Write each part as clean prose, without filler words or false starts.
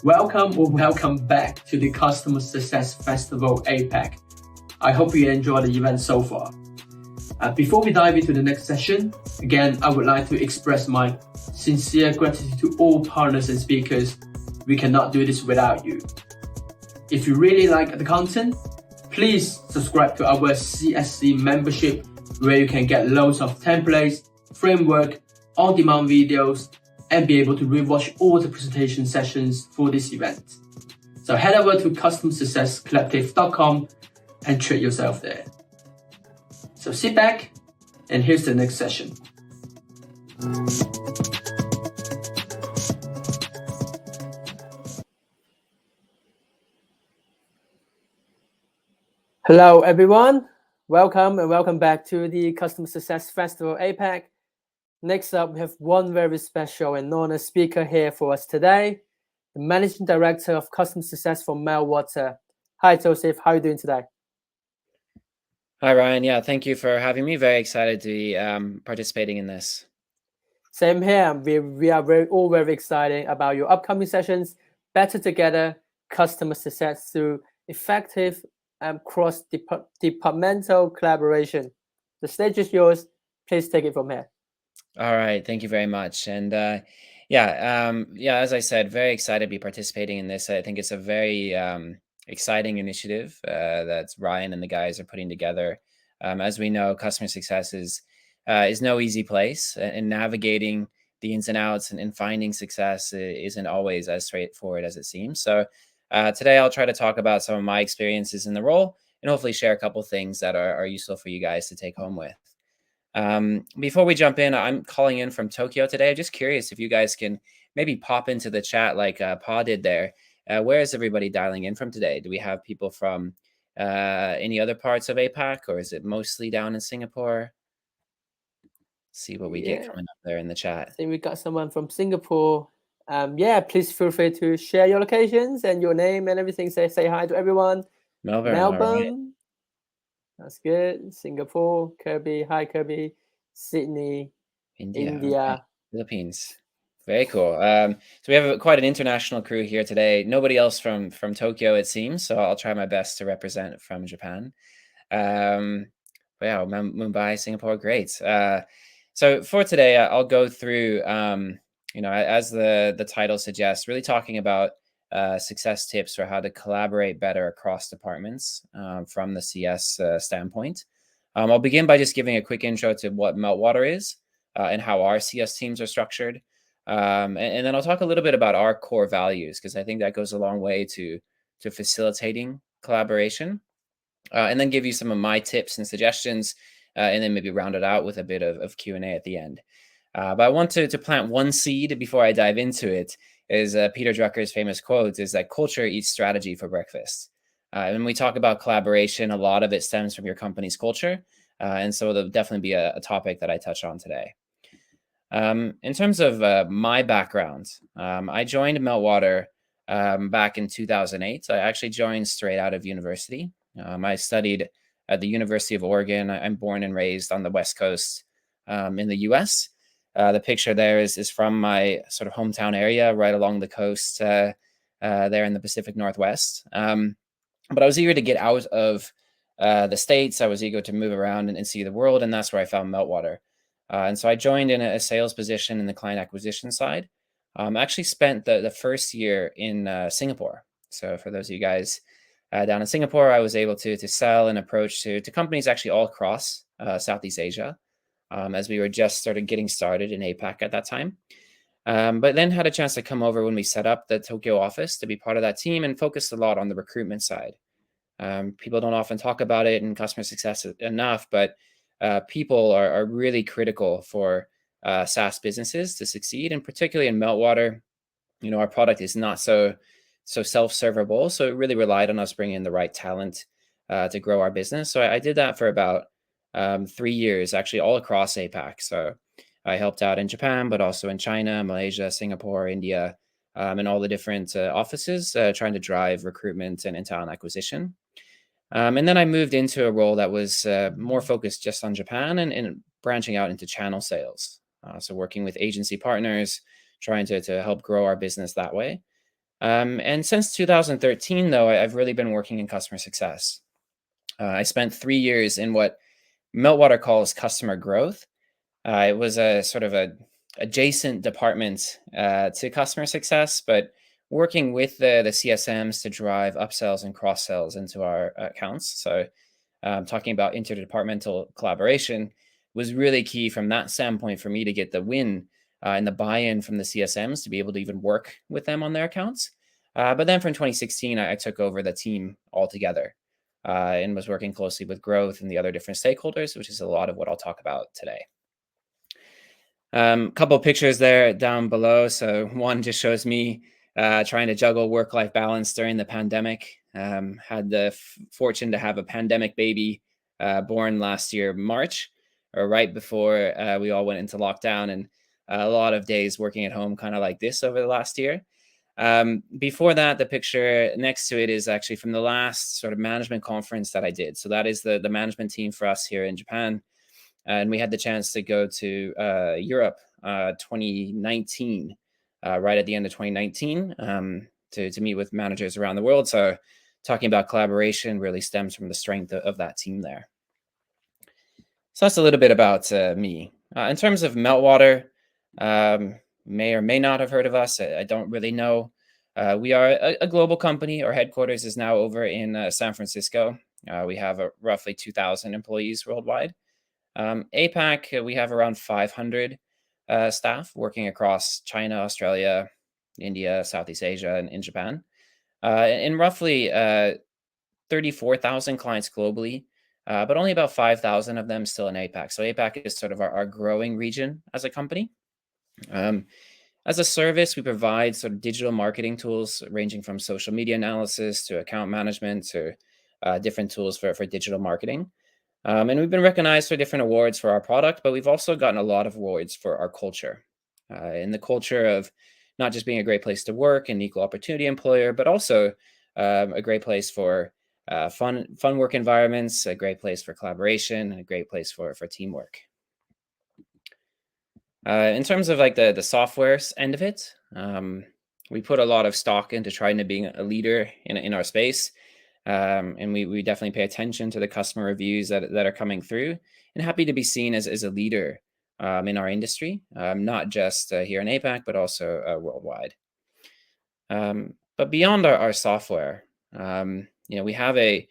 Welcome back to the Customer Success Festival APAC. I hope you enjoyed the event so far. Before we dive into the next session, again, I would like to express my sincere gratitude to all partners and speakers. We cannot do this without you. If you really like the content, please subscribe to our CSC membership, where you can get loads of templates, framework, on-demand videos, and be able to rewatch all the presentation sessions for this event. So head over to customersuccesscollective.com and treat yourself there. So sit back, and here's the next session. Hello everyone, welcome back to the Customer Success Festival APAC. Next up, we have one very special and honored speaker here for us today, the Managing Director of Customer Success for Meltwater. Hi, Joseph. How are you doing today? Hi, Ryan. Yeah, thank you for having me. Very excited to be participating in this. Same here. We are very excited about your upcoming sessions, Better Together, Customer Success through Effective cross-departmental collaboration. The stage is yours. Please take it from here. All right, thank you very much. And as I said, very excited to be participating in this. I think it's a very exciting initiative that Ryan and the guys are putting together. As we know, customer success is no easy place, and navigating the ins and outs and finding success isn't always as straightforward as it seems. So today I'll try to talk about some of my experiences in the role and hopefully share a couple things that are useful for you guys to take home with. Before we jump in, I'm calling in from Tokyo today. I'm just curious if you guys can maybe pop into the chat like Pa did there. Where is everybody dialing in from today? Do we have people from any other parts of APAC, or is it mostly down in Singapore? See what we get coming up there in the chat. I think we got someone from Singapore. Please feel free to share your locations and your name and everything. Say hi to everyone. Melbourne. Right. That's good. Singapore, Kirby. Hi, Kirby. Sydney, India. Philippines. Very cool. So we have quite an international crew here today. Nobody else from Tokyo, it seems. So I'll try my best to represent from Japan. Mumbai, Singapore, great. So for today, I'll go through, as the title suggests, really talking about success tips for how to collaborate better across departments from the CS standpoint. I'll begin by just giving a quick intro to what Meltwater is and how our CS teams are structured. And then I'll talk a little bit about our core values, because I think that goes a long way to facilitating collaboration. And then give you some of my tips and suggestions, and then maybe round it out with a bit of Q&A at the end. But I want to plant one seed before I dive into it. Is Peter Drucker's famous quote is that culture eats strategy for breakfast. When we talk about collaboration, a lot of it stems from your company's culture. And so there'll definitely be a topic that I touch on today. In terms of my background, I joined Meltwater back in 2008. I actually joined straight out of university. I studied at the University of Oregon. I'm born and raised on the West Coast in the US. The picture there is from my sort of hometown area, right along the coast there in the Pacific Northwest. But I was eager to get out of the States. I was eager to move around and see the world, and that's where I found Meltwater. And so I joined in a sales position in the client acquisition side. I actually spent the first year in Singapore. So for those of you guys down in Singapore, I was able to sell and approach to companies actually all across Southeast Asia. As we were just getting started in APAC at that time. But then had a chance to come over when we set up the Tokyo office to be part of that team and focused a lot on the recruitment side. People don't often talk about it in customer success enough, but people are really critical for SaaS businesses to succeed. And particularly in Meltwater, our product is not so self-servable. So it really relied on us bringing in the right talent to grow our business. So I did that for about 3 years, actually all across APAC. So I helped out in Japan, but also in China, Malaysia, Singapore, India, and all the different offices trying to drive recruitment and talent acquisition. And then I moved into a role that was more focused just on Japan and branching out into channel sales. So working with agency partners, trying to help grow our business that way. And since 2013, though, I've really been working in customer success. I spent 3 years in what Meltwater calls customer growth. It was a sort of a adjacent department to customer success, but working with the CSMs to drive upsells and cross sells into our accounts. So talking about interdepartmental collaboration was really key from that standpoint for me to get the win and the buy-in from the CSMs to be able to even work with them on their accounts. But then from 2016, I took over the team altogether and was working closely with growth and the other different stakeholders, which is a lot of what I'll talk about today. Couple pictures there down below. So one just shows me trying to juggle work-life balance during the pandemic. Had the fortune to have a pandemic baby born last year, March, or right before we all went into lockdown, and a lot of days working at home, kind of like this over the last year. Before that, the picture next to it is actually from the last sort of management conference that I did. So that is the management team for us here in Japan. And we had the chance to go to Europe 2019, right at the end of 2019, to meet with managers around the world. So talking about collaboration really stems from the strength of that team there. So that's a little bit about me. In terms of Meltwater, may or may not have heard of us. I don't really know. We are a global company. Our headquarters is now over in San Francisco. We have roughly 2,000 employees worldwide. APAC, we have around 500 staff working across China, Australia, India, Southeast Asia, and in Japan. And roughly 34,000 clients globally, but only about 5,000 of them still in APAC. So APAC is sort of our growing region as a company. As a service, we provide sort of digital marketing tools ranging from social media analysis to account management to different tools for digital marketing. And we've been recognized for different awards for our product, but we've also gotten a lot of awards for our culture. In the culture of not just being a great place to work, an equal opportunity employer, but also a great place for fun work environments, a great place for collaboration, a great place for teamwork. In terms of like the software end of it, we put a lot of stock into trying to being a leader in our space. And we definitely pay attention to the customer reviews that are coming through, and happy to be seen as a leader in our industry, not just here in APAC, but also worldwide. But beyond our software, we have a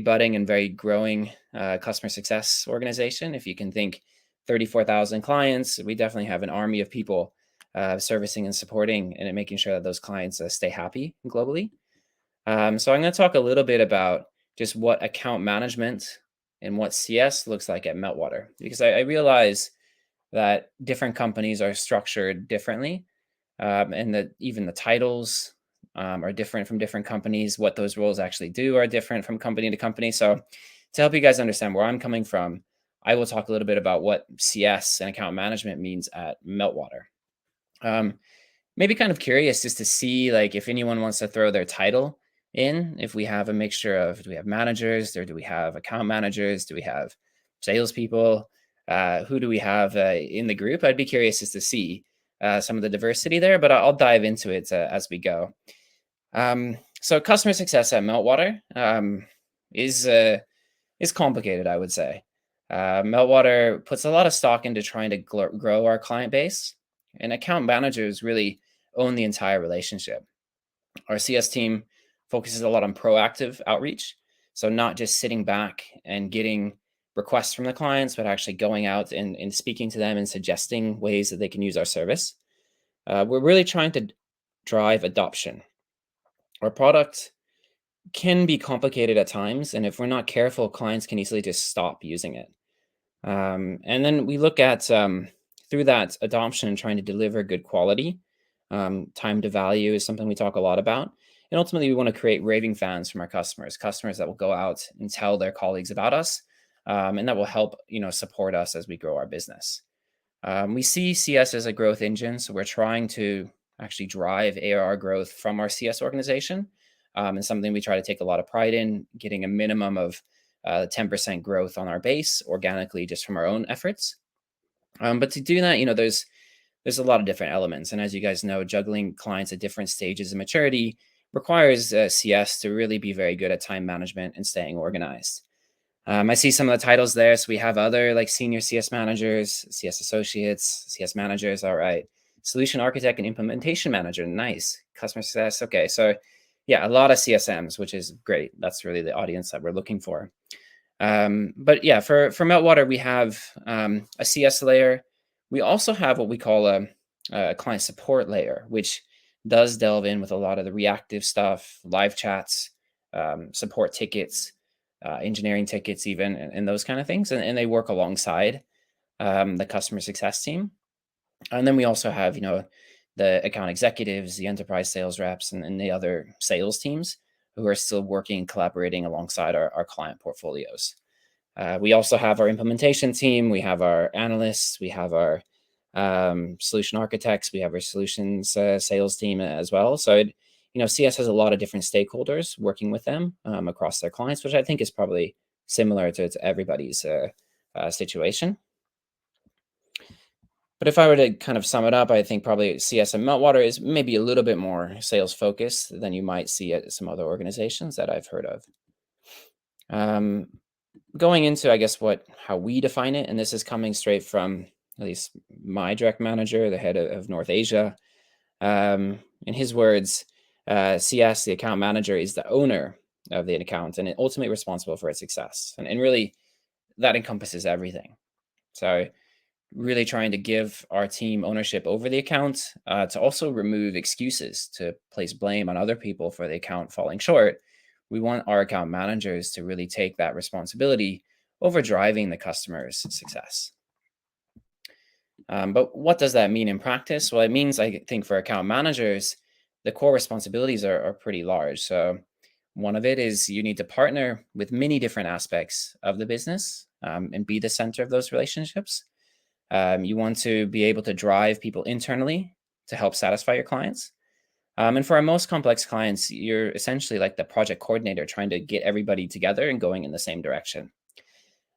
budding and very growing customer success organization. If you can think 34,000 clients, we definitely have an army of people servicing and supporting and making sure that those clients stay happy globally. So I'm going to talk a little bit about just what account management and what CS looks like at Meltwater, because I realize that different companies are structured differently, and that even the titles are different from different companies. What those roles actually do are different from company to company. So to help you guys understand where I'm coming from, I will talk a little bit about what CS and account management means at Meltwater. Maybe kind of curious just to see like if anyone wants to throw their title in, if we have a mixture of, do we have managers, or do we have account managers, do we have salespeople, who do we have in the group? I'd be curious just to see some of the diversity there, but I'll dive into it as we go. So customer success at Meltwater is complicated, I would say. Meltwater puts a lot of stock into trying to grow our client base, and account managers really own the entire relationship. Our CS team focuses a lot on proactive outreach. So not just sitting back and getting requests from the clients, but actually going out and speaking to them and suggesting ways that they can use our service. We're really trying to drive adoption. Our product can be complicated at times, and if we're not careful, clients can easily just stop using it. And then we look at, through that adoption, trying to deliver good quality. Time to value is something we talk a lot about. And ultimately, we want to create raving fans from our customers that will go out and tell their colleagues about us, and that will help, support us as we grow our business. We see CS as a growth engine, so we're trying to actually drive ARR growth from our CS organization, and something we try to take a lot of pride in, getting a minimum of 10% growth on our base organically just from our own efforts. But to do that, there's a lot of different elements. And as you guys know, juggling clients at different stages of maturity requires CS to really be very good at time management and staying organized. I see some of the titles there. So we have other like senior CS managers, CS associates, CS managers. All right. Solution architect and implementation manager. Nice. Customer success. Okay. So yeah, a lot of CSMs, which is great. That's really the audience that we're looking for. But yeah, for Meltwater, we have a CS layer. We also have what we call a client support layer, which does delve in with a lot of the reactive stuff, live chats, support tickets, engineering tickets, even, and those kind of things. And they work alongside the customer success team. And then we also have, the account executives, the enterprise sales reps, and the other sales teams who are still working and collaborating alongside our client portfolios. We also have our implementation team. We have our analysts. We have our solution architects. We have our solutions sales team as well. So, CS has a lot of different stakeholders working with them across their clients, which I think is probably similar to everybody's situation. But if I were to kind of sum it up, I think probably CS and Meltwater is maybe a little bit more sales focused than you might see at some other organizations that I've heard of. Going into, I guess, how we define it, and this is coming straight from at least my direct manager, the head of North Asia. In his words, CS, the account manager, is the owner of the account and ultimately responsible for its success. And really, that encompasses everything. So really trying to give our team ownership over the account, to also remove excuses to place blame on other people for the account falling short. We want our account managers to really take that responsibility over driving the customer's success. But what does that mean in practice? Well, it means, I think, for account managers, the core responsibilities are pretty large. So one of it is you need to partner with many different aspects of the business and be the center of those relationships. You want to be able to drive people internally to help satisfy your clients. And for our most complex clients, you're essentially like the project coordinator trying to get everybody together and going in the same direction.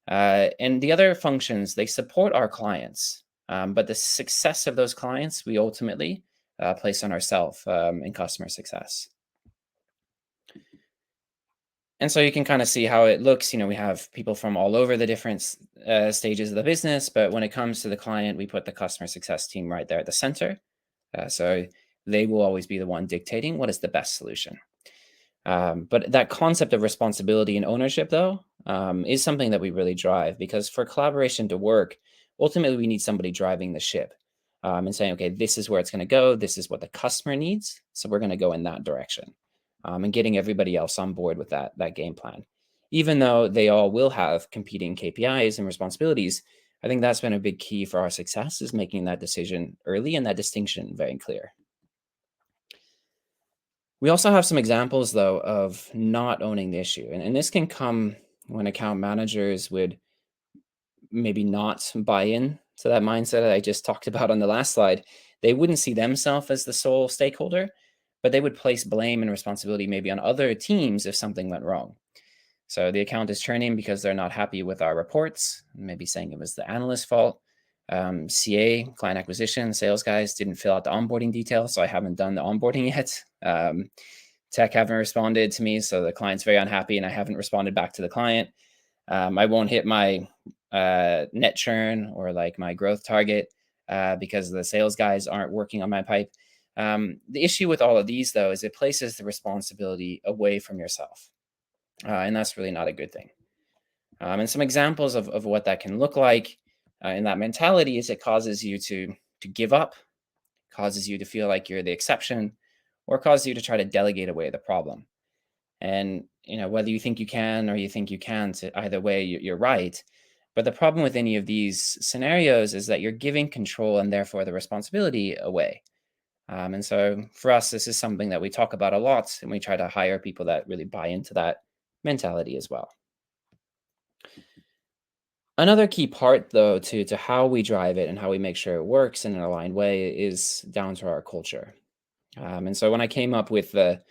And the other functions, they support our clients. But the success of those clients, we ultimately place on ourselves in customer success. And so you can kind of see how it looks. We have people from all over the different stages of the business, but when it comes to the client, we put the customer success team right there at the center. So they will always be the one dictating what is the best solution. But that concept of responsibility and ownership, though, is something that we really drive, because for collaboration to work, ultimately we need somebody driving the ship and saying, okay, this is where it's going to go. This is what the customer needs. So we're going to go in that direction. And getting everybody else on board with that game plan. Even though they all will have competing KPIs and responsibilities, I think that's been a big key for our success, is making that decision early and that distinction very clear. We also have some examples, though, of not owning the issue. And this can come when account managers would maybe not buy in to that mindset that I just talked about on the last slide. They wouldn't see themselves as the sole stakeholder, but they would place blame and responsibility maybe on other teams if something went wrong. So the account is churning because they're not happy with our reports, maybe saying it was the analyst's fault. CA, client acquisition, sales guys didn't fill out the onboarding details, so I haven't done the onboarding yet. Tech haven't responded to me, so the client's very unhappy, and I haven't responded back to the client. I won't hit my net churn or like my growth target because the sales guys aren't working on my pipe. The issue with all of these, though, is it places the responsibility away from yourself. And that's really not a good thing. And some examples of what that can look like in that mentality is it causes you to give up, causes you to feel like you're the exception, or causes you to try to delegate away the problem. And, whether you think you can or you think you can't, either way, you're right. But the problem with any of these scenarios is that you're giving control and therefore the responsibility away. And so for us, this is something that we talk about a lot, and we try to hire people that really buy into that mentality as well. Another key part, though, to how we drive it and how we make sure it works in an aligned way is down to our culture. And so when I came up with the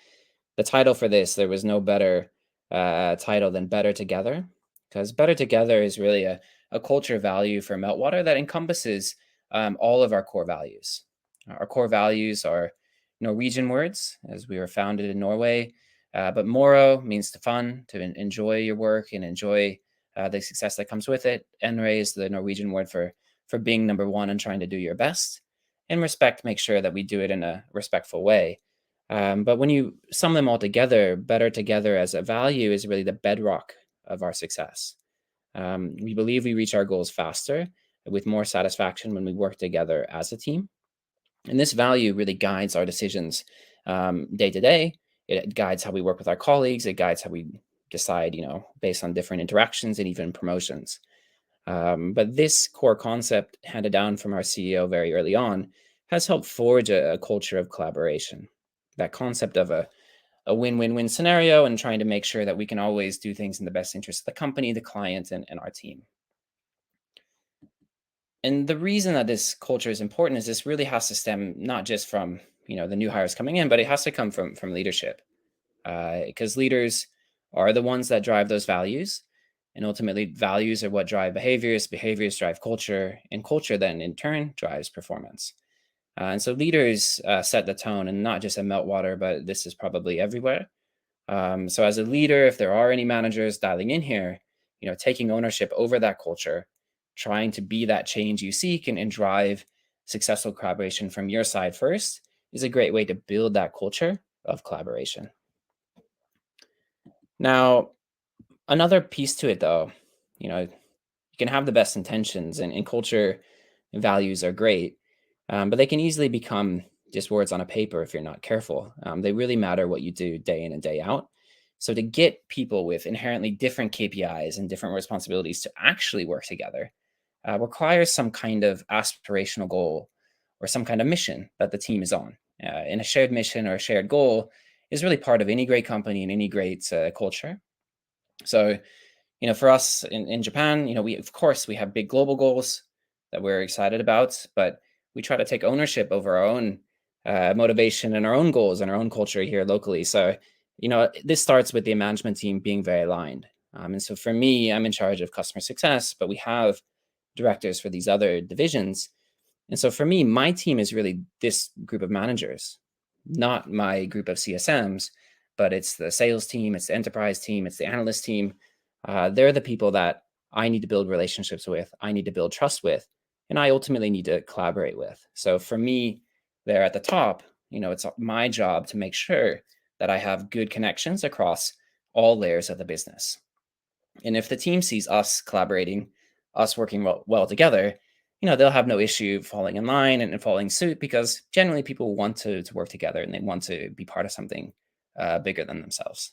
title for this, there was no better title than Better Together, because Better Together is really a a culture value for Meltwater that encompasses all of our core values. Our core values are Norwegian words, as we were founded in Norway, but moro means to fun, to enjoy your work and enjoy the success that comes with it. Enre is the Norwegian word for being number one and trying to do your best. And respect, make sure that we do it in a respectful way. But when you sum them all together, better together as a value is really the bedrock of our success. We believe we reach our goals faster with more satisfaction when we work together as a team. And this value really guides our decisions day to day. It guides how we work with our colleagues. It guides how we decide, based on different interactions and even promotions. But this core concept handed down from our CEO very early on has helped forge a culture of collaboration. That concept of a win-win-win scenario and trying to make sure that we can always do things in the best interest of the company, the client, and our team. And the reason that this culture is important is this really has to stem not just from the new hires coming in, but it has to come from leadership, because leaders are the ones that drive those values, and ultimately values are what drive behaviors. Behaviors drive culture, and culture then in turn drives performance. And so leaders set the tone, and not just at Meltwater, but this is probably everywhere. So as a leader, if there are any managers dialing in here, taking ownership over that culture, trying to be that change you seek and drive successful collaboration from your side first is a great way to build that culture of collaboration. Now, another piece to it, though, you can have the best intentions and culture and values are great, but they can easily become just words on a paper if you're not careful. They really matter what you do day in and day out. So to get people with inherently different KPIs and different responsibilities to actually work together requires some kind of aspirational goal or some kind of mission that the team is on. And a shared mission or a shared goal is really part of any great company and any great culture. So, for us in Japan, we have big global goals that we're excited about, but we try to take ownership over our own motivation and our own goals and our own culture here locally. So, this starts with the management team being very aligned. And so for me, I'm in charge of customer success, but we have directors for these other divisions. And so for me, my team is really this group of managers, not my group of CSMs, but it's the sales team, it's the enterprise team, it's the analyst team. They're the people that I need to build relationships with, I need to build trust with, and I ultimately need to collaborate with. So for me, there at the top, it's my job to make sure that I have good connections across all layers of the business. And if the team sees us collaborating, us working well together, they'll have no issue falling in line and following suit, because generally people want to work together and they want to be part of something bigger than themselves.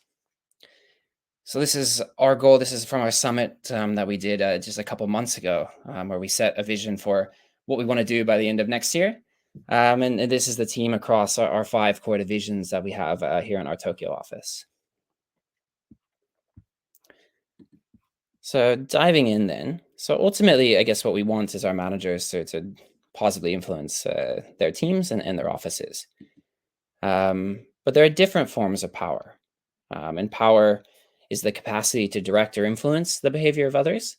So this is our goal. This is from our summit that we did just a couple months ago, where we set a vision for what we want to do by the end of next year. And this is the team across our 5 core divisions that we have here in our Tokyo office. So diving in then. So ultimately, I guess what we want is our managers to positively influence their teams and their offices. But there are different forms of power. And power is the capacity to direct or influence the behavior of others.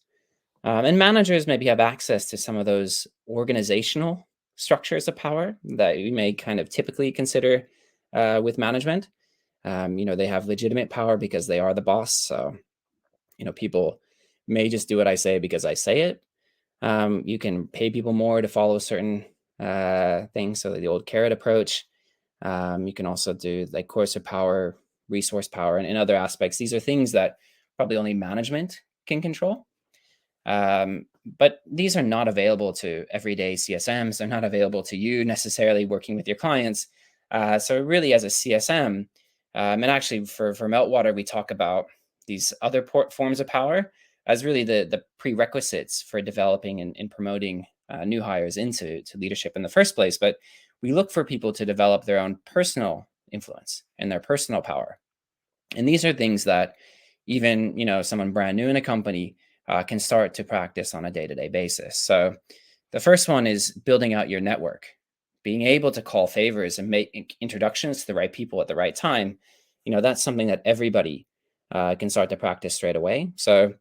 And managers maybe have access to some of those organizational structures of power that we may kind of typically consider with management. They have legitimate power because they are the boss. So, people may just do what I say because I say it. You can pay people more to follow certain things. So the old carrot approach. You can also do like coercive power, resource power, and in other aspects. These are things that probably only management can control. But these are not available to everyday CSMs. They're not available to you necessarily working with your clients. So really as a CSM, and actually for Meltwater, we talk about these other forms of power as really the prerequisites for developing and promoting new hires into leadership in the first place. But we look for people to develop their own personal influence and their personal power. And these are things that even, someone brand new in a company can start to practice on a day-to-day basis. So the first one is building out your network, being able to call favors and make introductions to the right people at the right time. That's something that everybody can start to practice straight away. So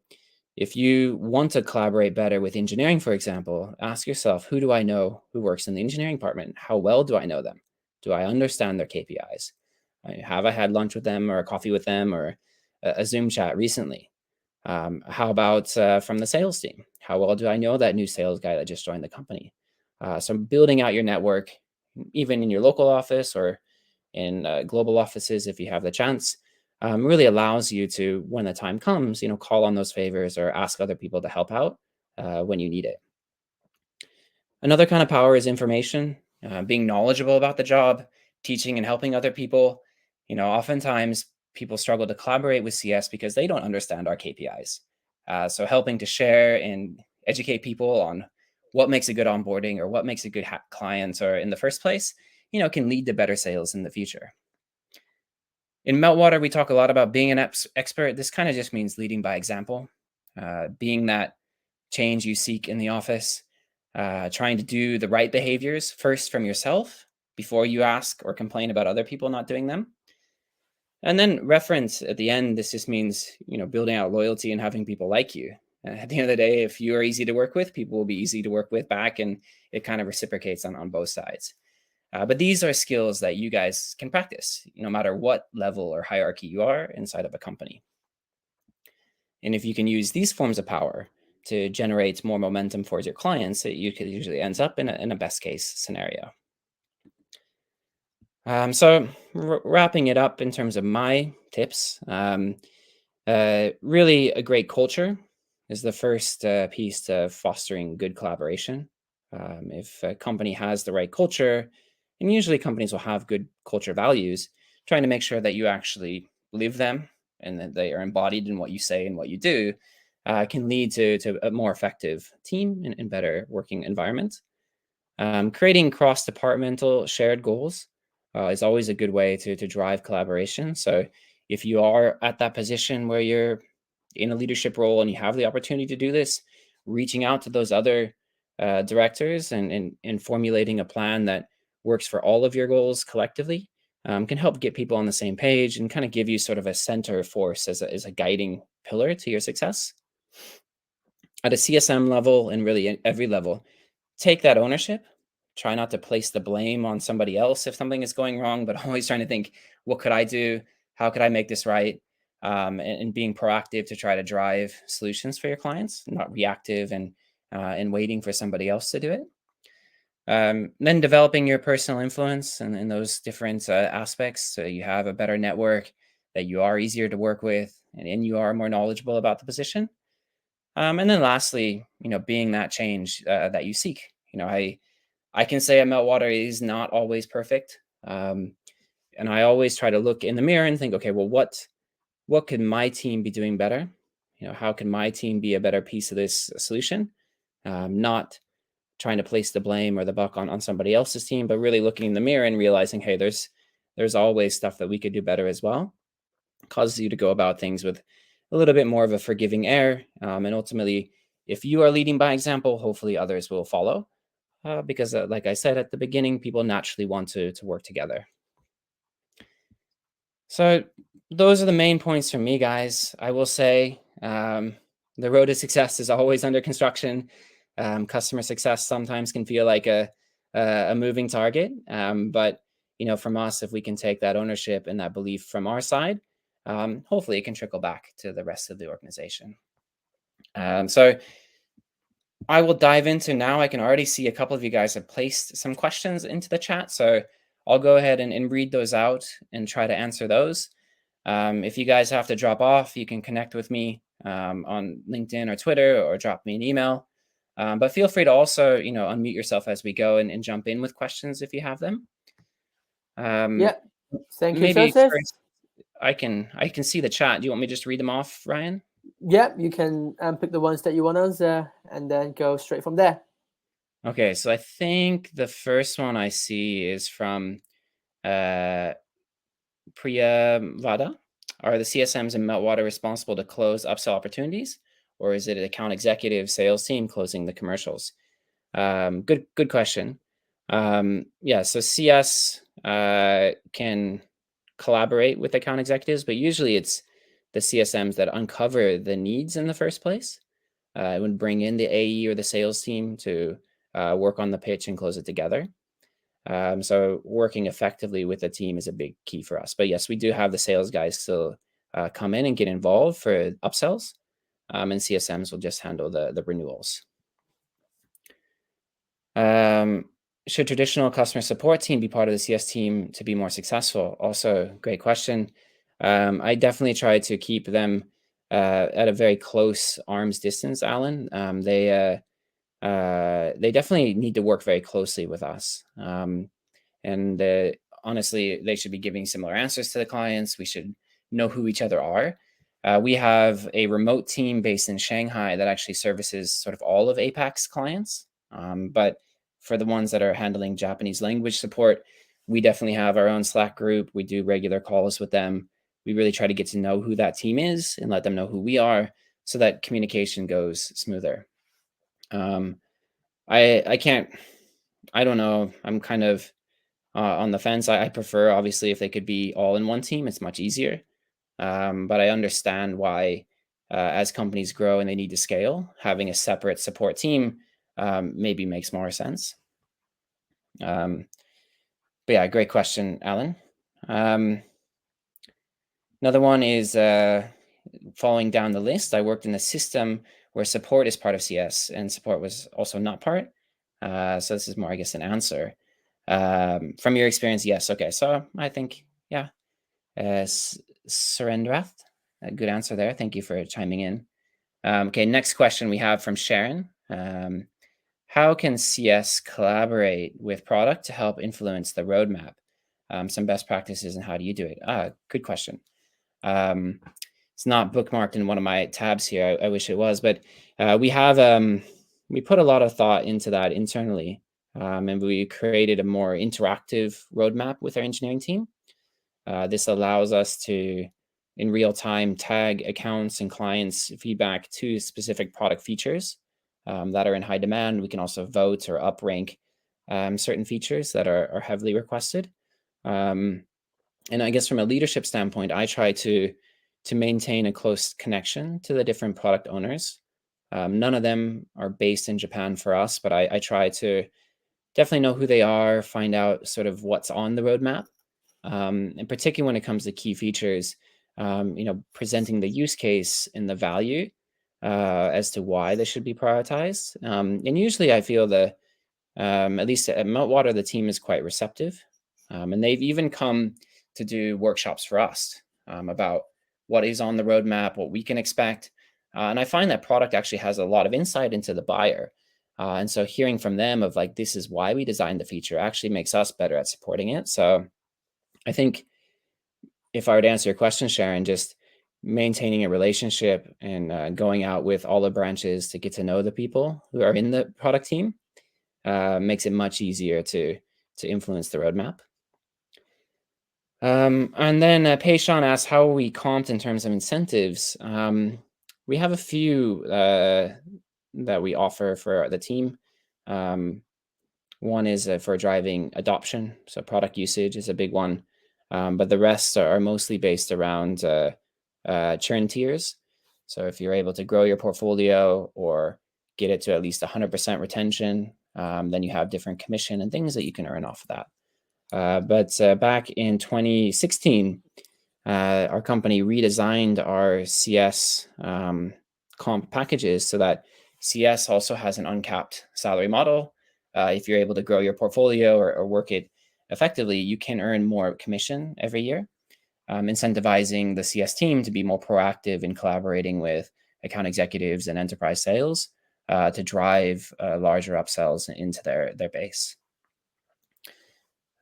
If you want to collaborate better with engineering, for example, ask yourself, who do I know who works in the engineering department? How well do I know them? Do I understand their KPIs? Have I had lunch with them or a coffee with them or a Zoom chat recently? How about from the sales team? How well do I know that new sales guy that just joined the company? So building out your network, even in your local office or in global offices, if you have the chance, really allows you to, when the time comes, call on those favors or ask other people to help out when you need it. Another kind of power is information, being knowledgeable about the job, teaching and helping other people. Oftentimes people struggle to collaborate with CS because they don't understand our KPIs. So helping to share and educate people on what makes a good onboarding or what makes a good client or in the first place, can lead to better sales in the future. In Meltwater, we talk a lot about being an expert. This kind of just means leading by example, being that change you seek in the office, trying to do the right behaviors first from yourself before you ask or complain about other people not doing them. And then reference at the end, this just means, building out loyalty and having people like you. At the end of the day, if you are easy to work with, people will be easy to work with back, and it kind of reciprocates on both sides. But these are skills that you guys can practice, no matter what level or hierarchy you are inside of a company. And if you can use these forms of power to generate more momentum towards your clients, it usually ends up in a best case scenario. So wrapping it up in terms of my tips, really a great culture is the first piece to fostering good collaboration. If a company has the right culture, and usually companies will have good culture values, trying to make sure that you actually live them and that they are embodied in what you say and what you do, can lead to a more effective team and better working environment. Creating cross-departmental shared goals is always a good way to drive collaboration. So if you are at that position where you're in a leadership role and you have the opportunity to do this, reaching out to those other directors and formulating a plan that works for all of your goals collectively can help get people on the same page and kind of give you sort of a center force as a guiding pillar to your success. At a CSM level and really at every level, take that ownership. Try not to place the blame on somebody else if something is going wrong, but always trying to think, what could I do? How could I make this right? And being proactive to try to drive solutions for your clients, not reactive and waiting for somebody else to do it. Then developing your personal influence and those different aspects, so you have a better network, that you are easier to work with, and you are more knowledgeable about the position. And then lastly, being that change that you seek. I can say at Meltwater is not always perfect. And I always try to look in the mirror and think, okay, well, what could my team be doing better? How can my team be a better piece of this solution? Not trying to place the blame or the buck on somebody else's team, but really looking in the mirror and realizing, hey, there's always stuff that we could do better as well. It causes you to go about things with a little bit more of a forgiving air. And ultimately, if you are leading by example, hopefully others will follow. Because like I said at the beginning, people naturally want to work together. So those are the main points for me, guys. I will say the road to success is always under construction. Customer success sometimes can feel like a moving target. But, from us, if we can take that ownership and that belief from our side, hopefully it can trickle back to the rest of the organization. So I will dive into now. I can already see a couple of you guys have placed some questions into the chat. So I'll go ahead and read those out and try to answer those. If you guys have to drop off, you can connect with me on LinkedIn or Twitter or drop me an email. But feel free to also, unmute yourself as we go and jump in with questions if you have them. Yeah. Thank you, Maybe Joseph. first, I can see the chat. Do you want me to just read them off, Ryan? Yeah, you can pick the ones that you want to answer and then go straight from there. Okay, so I think the first one I see is from Priya Vada. Are the CSMs in Meltwater responsible to close upsell opportunities, or is it an account executive sales team closing the commercials? Good question. Yeah, so CS can collaborate with account executives, but usually it's the CSMs that uncover the needs in the first place. It would bring in the AE or the sales team to work on the pitch and close it together. So working effectively with a team is a big key for us. But yes, we do have the sales guys still come in and get involved for upsells, and CSMs will just handle the renewals. Should traditional customer support team be part of the CS team to be more successful? Also, great question. I definitely try to keep them at a very close arm's distance, Alan. They definitely need to work very closely with us. And honestly, they should be giving similar answers to the clients. We should know who each other are. We have a remote team based in Shanghai that actually services sort of all of APAC's clients. But for the ones that are handling Japanese language support, we definitely have our own Slack group. We do regular calls with them. We really try to get to know who that team is and let them know who we are so that communication goes smoother. I can't, I don't know. I'm kind of on the fence. I prefer, obviously, if they could be all in one team, it's much easier. But I understand why, as companies grow and they need to scale, having a separate support team maybe makes more sense. But yeah, great question, Alan. Another one is following down the list. I worked in a system where support is part of CS and support was also not part. So this is more, I guess, an answer. From your experience, yes. Okay, so I think, yeah. Surendrath, a good answer there. Thank you for chiming in. Okay, next question we have from Sharon. How can CS collaborate with product to help influence the roadmap? Some best practices and how do you do it? Good question. It's not bookmarked in one of my tabs here. I wish it was, but we have we put a lot of thought into that internally, and we created a more interactive roadmap with our engineering team. This allows us to, in real time, tag accounts and clients' feedback to specific product features that are in high demand. We can also vote or uprank certain features that are heavily requested. And I guess from a leadership standpoint, I try to maintain a close connection to the different product owners. None of them are based in Japan for us, but I try to definitely know who they are, find out sort of what's on the roadmap. And particularly when it comes to key features, presenting the use case and the value as to why they should be prioritized. And usually I feel at least at Meltwater, the team is quite receptive. And they've even come to do workshops for us about what is on the roadmap, what we can expect. And I find that product actually has a lot of insight into the buyer. And so hearing from them of like, this is why we designed the feature actually makes us better at supporting it. So I think if I were to answer your question, Sharon, just maintaining a relationship and going out with all the branches to get to know the people who are in the product team makes it much easier to influence the roadmap. And then Peishan asks, how are we comped in terms of incentives? We have a few that we offer for the team. One is for driving adoption. So product usage is a big one. But the rest are mostly based around churn tiers. So if you're able to grow your portfolio or get it to at least 100% retention, then you have different commission and things that you can earn off of that. But back in 2016, our company redesigned our CS comp packages so that CS also has an uncapped salary model. If you're able to grow your portfolio or work it effectively, you can earn more commission every year, incentivizing the CS team to be more proactive in collaborating with account executives and enterprise sales to drive larger upsells into their base.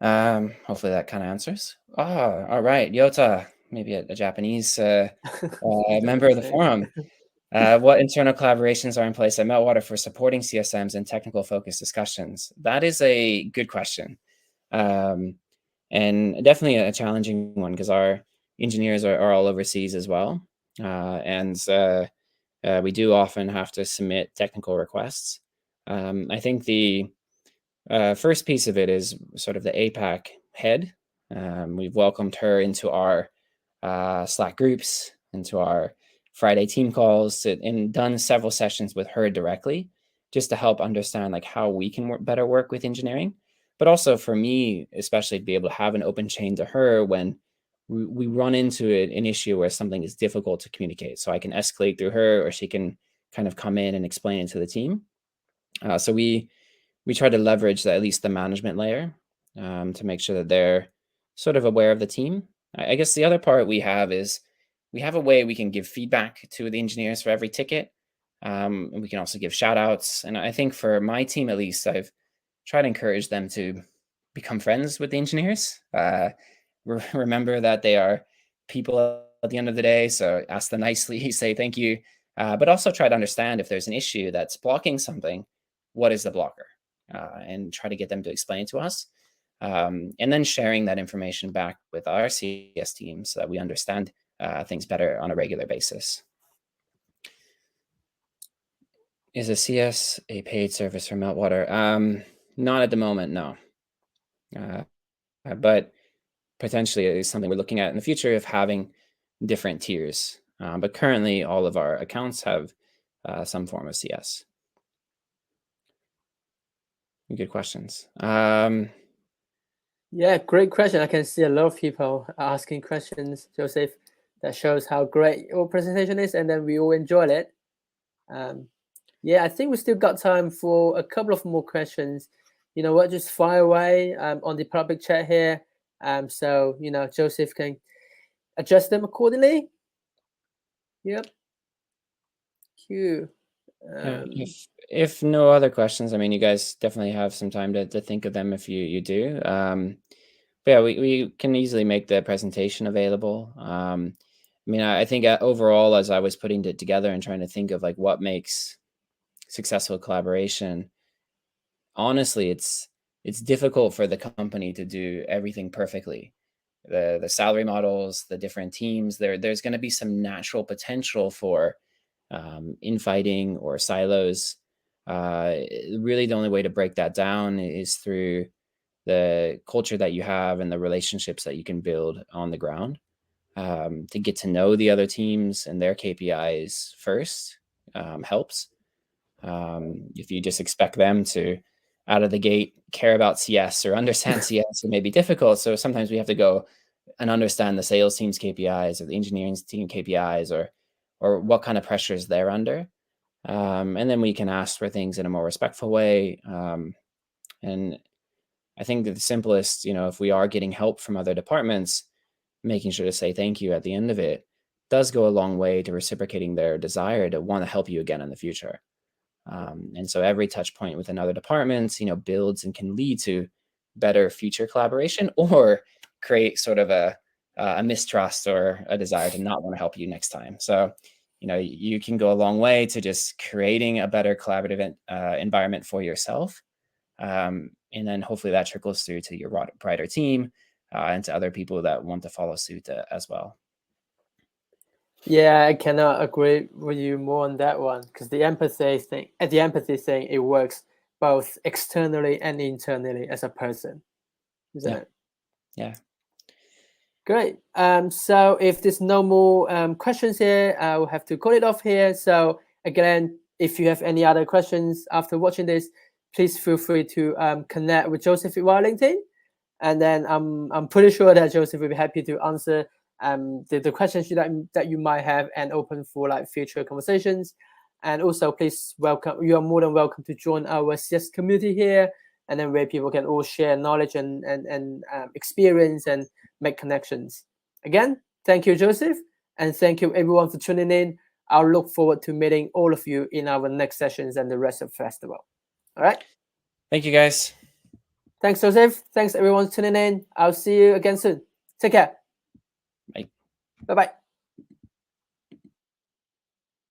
Hopefully that kind of answers. All right, Yota, maybe a Japanese member of the forum. What internal collaborations are in place at Meltwater for supporting CSMs and technical focused discussions? That is a good question. And definitely a challenging one because our engineers are all overseas as well. And we do often have to submit technical requests. I think the first piece of it is sort of the APAC head. We've welcomed her into our Slack groups. into our Friday team calls and done several sessions with her directly, just to help understand like how we can better work with engineering. But also for me, especially to be able to have an open chain to her when we run into an issue where something is difficult to communicate. So I can escalate through her, or she can kind of come in and explain it to the team. So we try to leverage at least the management layer to make sure that they're sort of aware of the team. I guess the other part we have is we have a way we can give feedback to the engineers for every ticket. And we can also give shout outs. And I think for my team, at least, I've tried to encourage them to become friends with the engineers. Remember that they are people at the end of the day. So ask them nicely, say thank you, but also try to understand if there's an issue that's blocking something, what is the blocker? And try to get them to explain to us. And then sharing that information back with our CS team so that we understand things better on a regular basis. Is a CS a paid service for Meltwater? Not at the moment, no. But potentially it is something we're looking at in the future of having different tiers. But currently all of our accounts have some form of CS. Good questions. Yeah, great question. I can see a lot of people asking questions, Joseph. That shows how great your presentation is, and then we all enjoyed it. Yeah, I think we still got time for a couple of more questions. You know what? Just fire away on the public chat here. So you know, Joseph can adjust them accordingly. Yep. Q. If no other questions, I mean, you guys definitely have some time to think of them if you do. But yeah, we can easily make the presentation available. I mean, I think overall, as I was putting it together and trying to think of like what makes successful collaboration, honestly, it's difficult for the company to do everything perfectly. The salary models, the different teams, there's going to be some natural potential for infighting or silos. Really, the only way to break that down is through the culture that you have and the relationships that you can build on the ground. To get to know the other teams and their KPIs first helps. If you just expect them to, out of the gate, care about CS or understand CS, it may be difficult. So sometimes we have to go and understand the sales team's KPIs or the engineering team KPIs or what kind of pressures they're under. And then we can ask for things in a more respectful way. And I think that the simplest, you know, if we are getting help from other departments, making sure to say thank you at the end of it does go a long way to reciprocating their desire to want to help you again in the future. And so every touch point with another department, you know, builds and can lead to better future collaboration or create sort of a mistrust or a desire to not want to help you next time. So, you know, you can go a long way to just creating a better collaborative environment for yourself. And then hopefully that trickles through to your brighter team and to other people that want to follow suit as well. Yeah, I cannot agree with you more on that one, because the empathy thing, it works both externally and internally as a person, isn't it? Yeah. Great. So if there's no more questions here, I will have to call it off here. So again, if you have any other questions after watching this, please feel free to connect with Joseph via LinkedIn, and then I'm pretty sure that Joseph will be happy to answer the questions that you might have and open for like future conversations. And also, please you are more than welcome to join our CS community here, and then where people can all share knowledge and experience and make connections. Again, thank you, Joseph, and thank you everyone for tuning in. I'll look forward to meeting all of you in our next sessions and the rest of the festival. All right. Thank you, guys. Thanks, Joseph. Thanks, everyone, for tuning in. I'll see you again soon. Take care. Bye. Bye-bye.